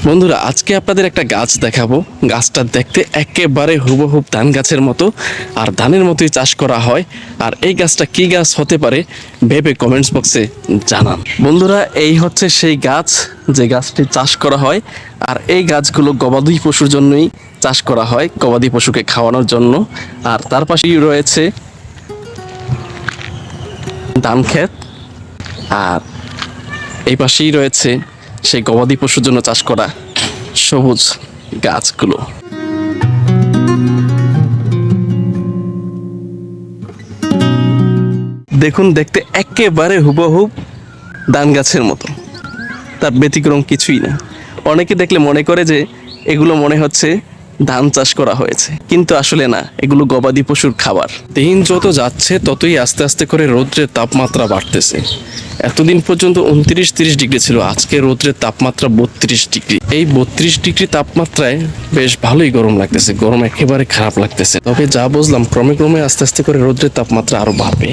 বন্ধুরা, আজকে আপনাদের একটা গাছ দেখাবো। গাছটা দেখতে একেবারে হুবহুব ধান গাছের মতো, আর ধানের মতোই চাষ করা হয়। আর এই গাছটা কি গাছ হতে পারে ভেবে কমেন্টস বক্সে জানান। বন্ধুরা, এই হচ্ছে সেই গাছ যে গাছটি চাষ করা হয়। আর এই গাছগুলো গবাদি পশুর জন্যই চাষ করা হয়, গবাদি পশুকে খাওয়ানোর জন্য। আর তার পাশেই রয়েছে ধান ক্ষেত, আর এই পাশেই রয়েছে সেই গবাদি পশুর জন্য চাষ করা সবুজ গাছগুলো। দেখুন, দেখতে একেবারে হুবহুব ধান গাছের মতো, তার ব্যতিক্রম কিছুই না। অনেকে দেখলে মনে করে যে এগুলো মনে হচ্ছে ধান চাষ করা হয়েছে, কিন্তু আসলে না, এগুলো গবাদি পশুর খাবার। দিন যত যাচ্ছে ততই আস্তে আস্তে করে রৌদ্রের তাপমাত্রা বাড়তেছে। এতদিন পর্যন্ত 29-30 ডিগ্রি ছিল, আজকে রৌদ্রের তাপমাত্রা 32 ডিগ্রি। এই 32 ডিগ্রি তাপমাত্রায় বেশ ভালোই গরম লাগতেছে, গরম একেবারে খারাপ লাগতেছে। তবে যা বুঝলাম, ক্রমে ক্রমে আস্তে আস্তে করে রৌদ্রের তাপমাত্রা আরো বাড়বে।